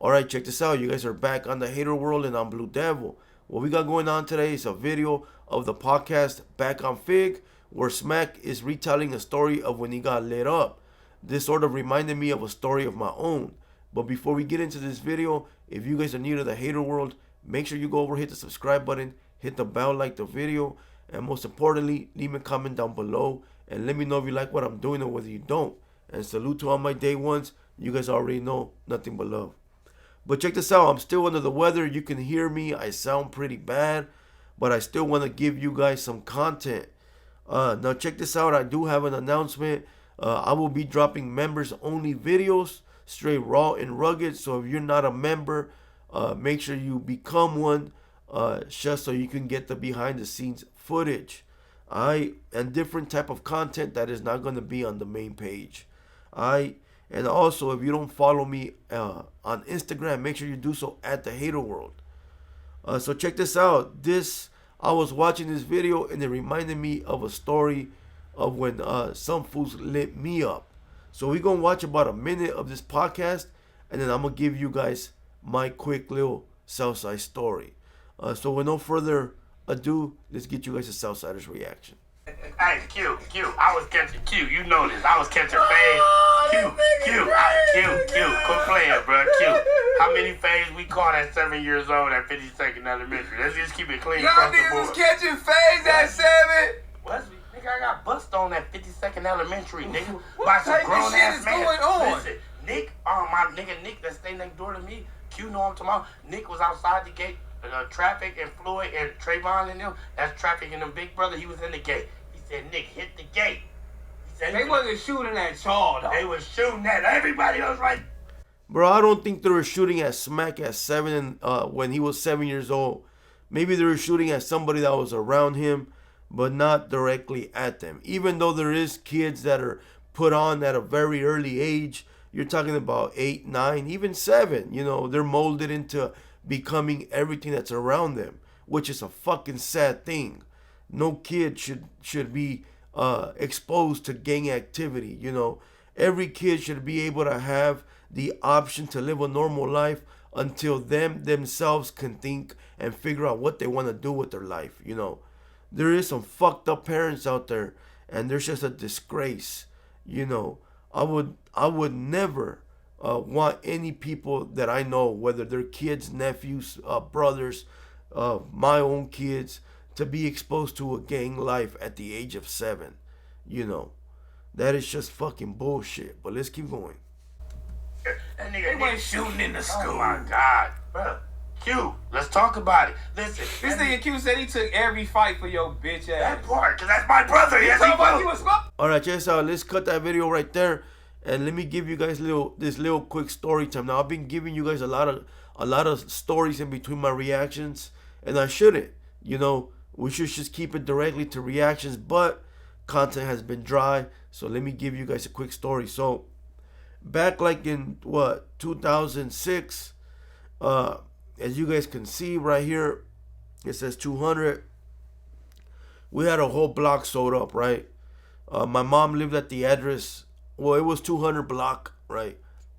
Alright, check this out. You guys are back on the Hater World and I'm Blue Devil. What we got going on today is a video of the podcast Back on Fig, where Smack is retelling a story of when he got lit up. This sort of reminded me of a story of my own. But before we get into this video, if you guys are new to the Hater World, make sure you go over, hit the subscribe button, hit the bell, like the video, and most importantly, leave me a comment down below and let me know if you like what I'm doing or whether you don't. And salute to all my day ones. You guys already know, nothing but love. But check this out, I'm still under the weather. You can hear me, I sound pretty bad, but I still want to give you guys some content. Now check this out, I do have an announcement. I will be dropping members only videos, straight raw and rugged. So if you're not a member, make sure you become one, just so you can get the behind the scenes footage. And different type of content that is not going to be on the main page. And also, if you don't follow me on Instagram, make sure you do so at TheHaterWorld. So check this out. I was watching this video and it reminded me of a story of when some fools lit me up. So we're going to watch about a minute of this podcast, and then I'm going to give you guys my quick little Southside story. So with no further ado, let's get you guys a Southsider's reaction. Hey, Q, I was catching Q, you know this. I was catching fades. Q, quit playing, bro. Q. How many fades we caught at 7 years old at 52nd Elementary? Let's just keep it clean. Y'all niggas was catching fades at 7. Was we? Nigga, I got bust on at 52nd Elementary, nigga. By some grown ass man. Going on? Listen, Nick, my nigga Nick that stay next door to me. Q know I'm talking about. Nick was outside the gate. Traffic and Floyd and Trayvon and them. That's Traffic and them big brother. He was in the gate. He said, Nick, hit the gate. They wasn't shooting at y'all, though. They was shooting at everybody else, right? Bro, I don't think they were shooting at Smack at 7 when he was 7 years old. Maybe they were shooting at somebody that was around him, but not directly at them. Even though there is kids that are put on at a very early age, you're talking about 8, 9, even 7. You know, they're molded into becoming everything that's around them, which is a fucking sad thing. No kid should be exposed to gang activity. You know, every kid should be able to have the option to live a normal life until themselves can think and figure out what they want to do with their life. You know, there is some fucked up parents out there, and there's just a disgrace. You know, I would never want any people that I know, whether they're kids, nephews, brothers, my own kids, to be exposed to a gang life at the age of 7. You know, that is just fucking bullshit. But let's keep going. That nigga Nick shooting in the school. Oh my God, bro. Q, let's talk about it. Listen, this nigga Q said he took every fight for your bitch ass. That part, cause that's my brother. Yes, he was. Alright, check this out. Let's cut that video right there. And let me give you guys this little quick story time. Now, I've been giving you guys a lot of stories in between my reactions, and I shouldn't. You know, we should just keep it directly to reactions, but content has been dry. So let me give you guys a quick story. So back like in 2006, as you guys can see right here, it says 200. We had a whole block sold up, right? My mom lived at the address. Well, it was 200 block, right?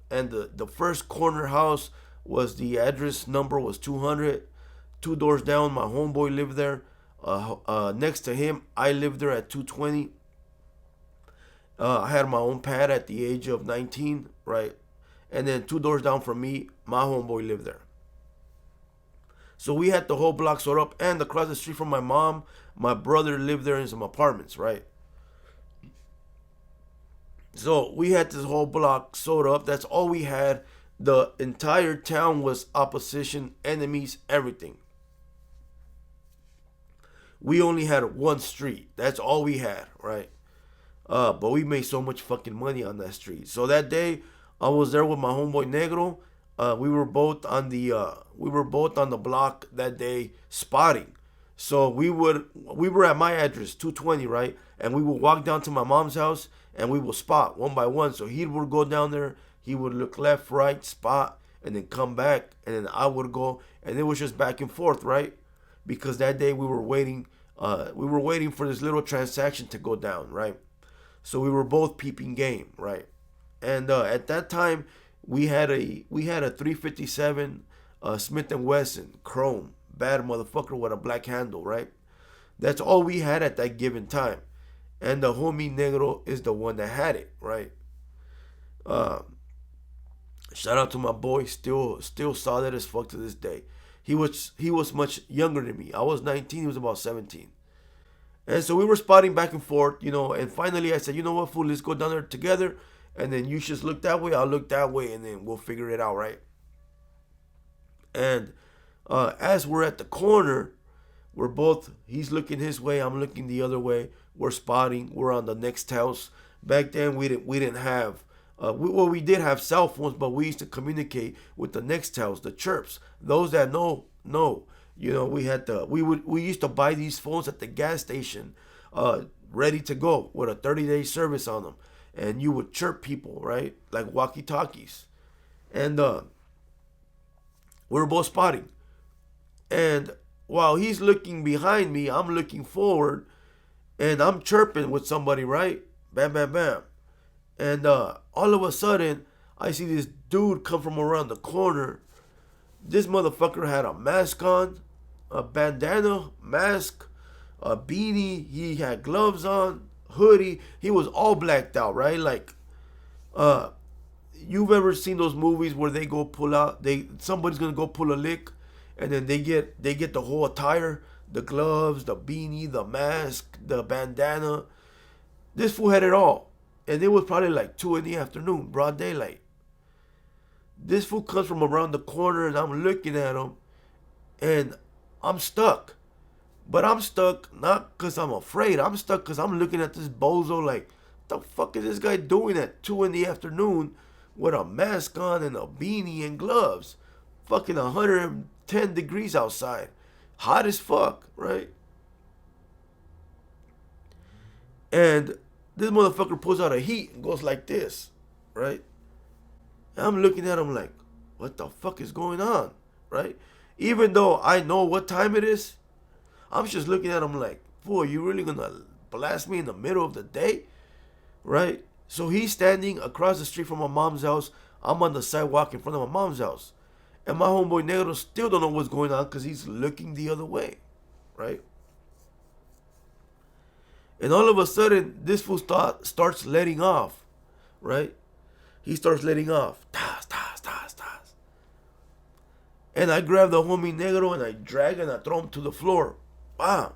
And the first corner house was, the address number was 200. 2 doors down, my homeboy lived there. Next to him, I lived there at 220. I had my own pad at the age of 19, right? And then 2 doors down from me, my homeboy lived there. So we had the whole block sold up, and across the street from my mom, my brother lived there in some apartments, right? So we had this whole block sold up. That's all we had. The entire town was opposition, enemies, everything. We only had one street. That's all we had, right? But we made so much fucking money on that street. So that day, I was there with my homeboy Negro. We were both on the block that day spotting. So we were at my address, 220, right? And we would walk down to my mom's house and we would spot one by one. So he would go down there, he would look left, right, spot, and then come back, and then I would go, and it was just back and forth, right? Because that day we were waiting for this little transaction to go down, right? So we were both peeping game, right? And at that time, We had a 357 Smith and Wesson Chrome, bad motherfucker with a black handle, right? That's all we had at that given time, and the homie Negro is the one that had it, right? Uh, Shout out to my boy, still solid as fuck to this day. He was much younger than me. I was 19, he was about 17. And so we were spotting back and forth, and finally I said, you know what, fool, let's go down there together. And then you just look that way, I'll look that way, and then we'll figure it out, right? And as we're at the corner, he's looking his way, I'm looking the other way. We're spotting, we're on the next house. Back then we didn't have, we did have cell phones, but we used to communicate with the next house, the chirps. Those that know. We used to buy these phones at the gas station, ready to go with a 30-day service on them, and you would chirp people, right, like walkie-talkies, and we were both spotting, and while he's looking behind me, I'm looking forward, and I'm chirping with somebody, right, bam, bam, bam, and all of a sudden I see this dude come from around the corner. This motherfucker had a mask on, a bandana, mask, a beanie. He had gloves on, hoodie. He was all blacked out, right? Like, you've ever seen those movies where they go pull out, somebody's gonna go pull a lick, and then they get the whole attire, the gloves, the beanie, the mask, the bandana. This fool had it all, and it was probably like 2 in the afternoon, broad daylight. This fool comes from around the corner, and I'm looking at him, and I'm stuck. But I'm stuck not because I'm afraid. I'm stuck because I'm looking at this bozo like, what the fuck is this guy doing at 2 in the afternoon with a mask on and a beanie and gloves? Fucking 110 degrees outside. Hot as fuck, right? And this motherfucker pulls out a heat and goes like this, right? And I'm looking at him like, what the fuck is going on, right? Even though I know what time it is, I'm just looking at him like, fool, you really gonna blast me in the middle of the day, right? So he's standing across the street from my mom's house. I'm on the sidewalk in front of my mom's house. And my homeboy Negro still don't know what's going on because he's looking the other way, right? And all of a sudden, this fool starts letting off, right? He starts letting off. Tas, tas, tas, tas. And I grab the homie Negro and I drag and I throw him to the floor. Bam.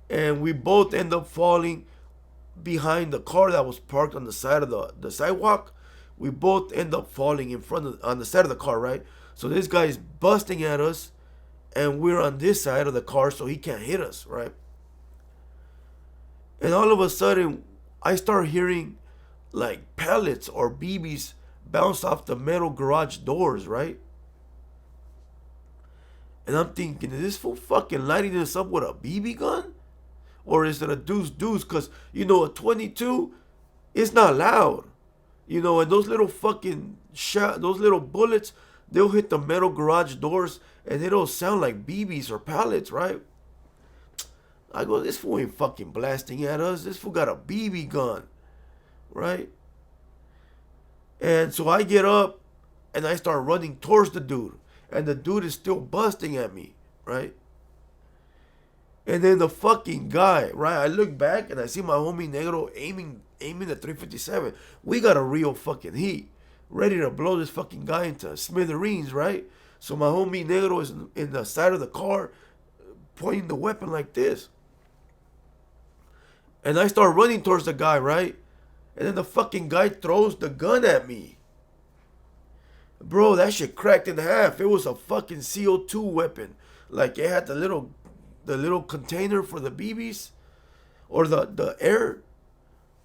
And we both end up falling behind the car that was parked on the side of the sidewalk. We both end up falling on the side of the car, right? So this guy is busting at us and we're on this side of the car so he can't hit us, right? And all of a sudden, I start hearing like pellets or BBs bounce off the metal garage doors, right? And I'm thinking, is this fool fucking lighting us up with a BB gun? Or is it a deuce? Because, a 22, it's not loud. And those little fucking those little bullets, they'll hit the metal garage doors and it'll sound like BBs or pallets, right? I go, this fool ain't fucking blasting at us. This fool got a BB gun, right? And so I get up and I start running towards the dude. And the dude is still busting at me, right? And then the fucking guy, right? I look back and I see my homie Negro aiming at 357. We got a real fucking heat. Ready to blow this fucking guy into smithereens, right? So my homie Negro is in the side of the car pointing the weapon like this. And I start running towards the guy, right? And then the fucking guy throws the gun at me. Bro, that shit cracked in half. It was a fucking CO2 weapon. Like, it had the little container for the BBs. Or the air.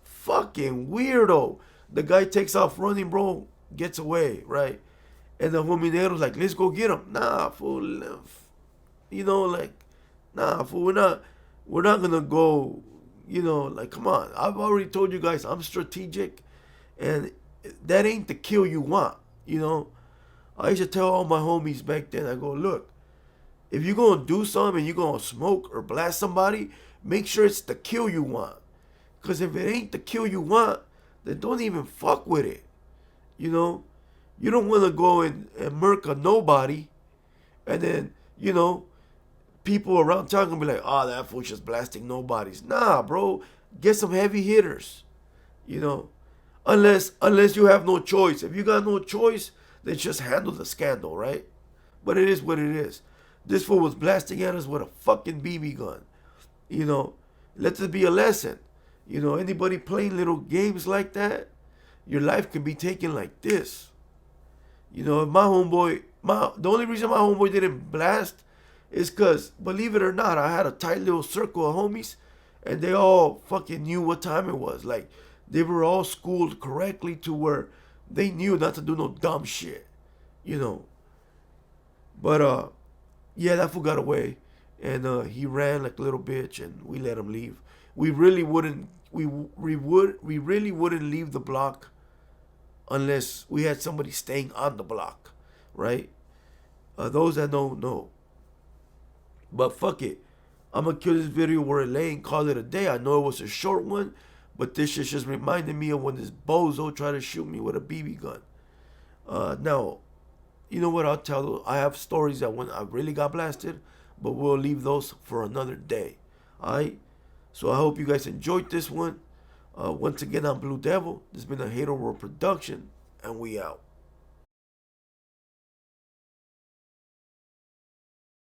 Fucking weirdo. The guy takes off running, bro. Gets away, right? And the homie Negro's like, let's go get him. Nah, fool. Nah, fool. We're not gonna go, come on. I've already told you guys I'm strategic. And that ain't the kill you want. I used to tell all my homies back then, I go, look, if you're going to do something and you're going to smoke or blast somebody, make sure it's the kill you want. Because if it ain't the kill you want, then don't even fuck with it. You don't want to go and murk a nobody, and then, you know, people around town gonna be like, oh, that fool's just blasting nobodies. Nah, bro. Get some heavy hitters. You know, unless you have no choice. If you got no choice, then just handle the scandal, right? But it is what it is. This fool was blasting at us with a fucking BB gun. You know, let this be a lesson. You know, anybody playing little games like that, your life can be taken like this. You know, if the only reason my homeboy didn't blast is because, believe it or not, I had a tight little circle of homies, and they all fucking knew what time it was. Like, they were all schooled correctly to where they knew not to do no dumb shit, you know. But yeah, that fool got away, and he ran like a little bitch, and we let him leave. We really wouldn't leave the block unless we had somebody staying on the block, right? Those that don't know. But fuck it. I'm going to kill this video where it lay and call it a day. I know it was a short one, but this shit just reminded me of when this bozo tried to shoot me with a BB gun. Now, you know what? I have stories that when I really got blasted, but we'll leave those for another day. Alright? So I hope you guys enjoyed this one. Once again, I'm Blue Devil. This has been a TheHaterWorld production, and we out.